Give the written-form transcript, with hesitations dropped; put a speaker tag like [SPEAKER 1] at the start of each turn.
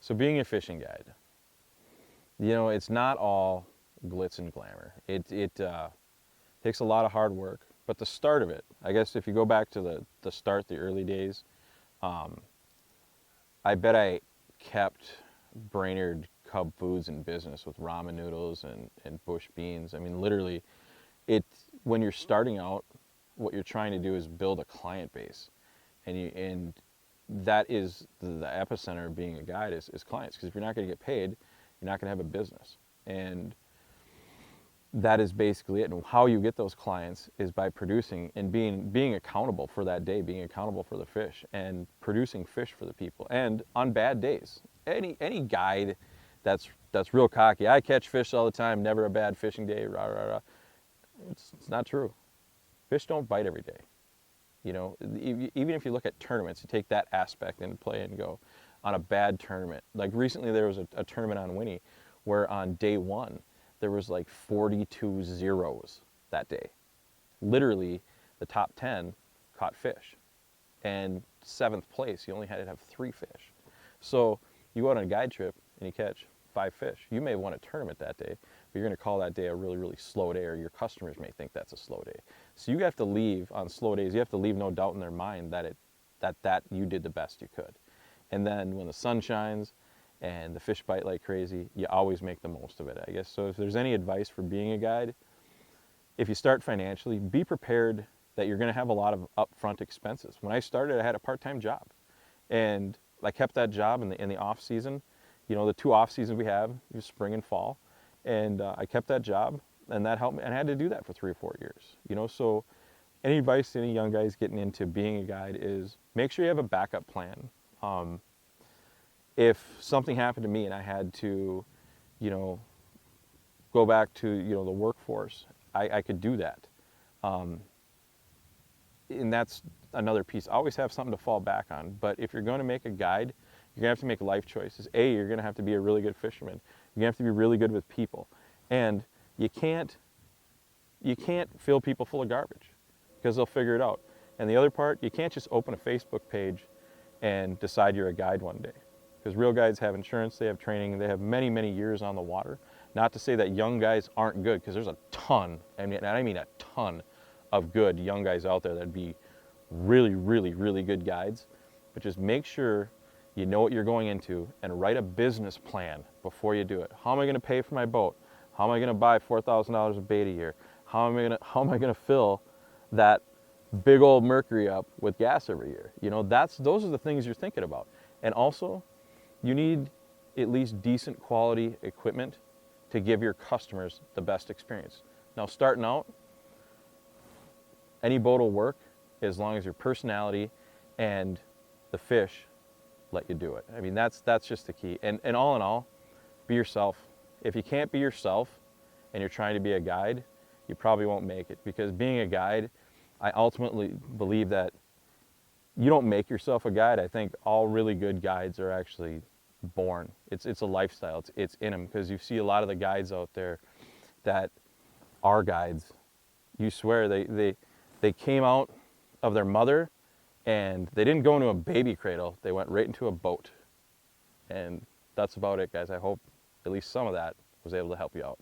[SPEAKER 1] So being a fishing guide, you know, it's not all glitz and glamour. It takes a lot of hard work, but the start of it, I guess if you go back to the start, the early days, I bet I kept Brainerd Cub Foods in business with ramen noodles and bush beans. I mean, literally, when you're starting out, what you're trying to do is build a client base, and that is the epicenter of being a guide is clients. Because if you're not going to get paid, you're not going to have a business, and that is basically it. And how you get those clients is by producing and being accountable for that day, being accountable for the fish, and producing fish for the people. And on bad days, any guide that's real cocky, I catch fish all the time, never a bad fishing day, rah rah rah. It's not true. Fish don't bite every day. You know, even if you look at tournaments, you take that aspect into play and go on a bad tournament. Like recently, there was a tournament on Winnie where on day one there was like 42 zeros that day. Literally, the top 10 caught fish, and 7th place, you only had to have 3 fish. So you go on a guide trip and you catch 5 fish. You may have won a tournament that day, but you're going to call that day a really, really slow day, or your customers may think that's a slow day. So you have to leave on slow days. You have to leave no doubt in their mind that you did the best you could. And then when the sun shines and the fish bite like crazy, you always make the most of it, I guess. So if there's any advice for being a guide, if you start financially, be prepared that you're going to have a lot of upfront expenses. When I started, I had a part-time job, and I kept that job in the off season. You know, the 2 off seasons we have, spring and fall, and I kept that job, and that helped me. And I had to do that for 3 or 4 years. You know, so any advice to any young guys getting into being a guide is make sure you have a backup plan. If something happened to me and I had to, you know, go back to, you know, the workforce, I could do that. And that's another piece. Always have something to fall back on. But if you're going to make a guide, you're going to have to make life choices. You're going to have to be a really good fisherman. You're going to have to be really good with people. And you can't fill people full of garbage, because they'll figure it out. And the other part, you can't just open a Facebook page and decide you're a guide one day. Because real guides have insurance, they have training, they have many, many years on the water. Not to say that young guys aren't good, because there's a ton, and I mean a ton, of good young guys out there that'd be really, really, really good guides. But just make sure you know what you're going into and write a business plan before you do it. How am I going to pay for my boat? How am I going to buy $4,000 of bait a year? How am I going to fill that big old Mercury up with gas every year? You know, those are the things you're thinking about. And also, you need at least decent quality equipment to give your customers the best experience. Now, starting out, any boat will work as long as your personality and the fish let you do it. I mean, that's just the key. And all in all, be yourself. If you can't be yourself and you're trying to be a guide, you probably won't make it. Because being a guide, I ultimately believe that you don't make yourself a guide. I think all really good guides are actually born. It's a lifestyle. It's in them. Because you see a lot of the guides out there that are guides. You swear they came out of their mother, and they didn't go into a baby cradle. They went right into a boat. And that's about it, guys. I hope at least some of that was able to help you out.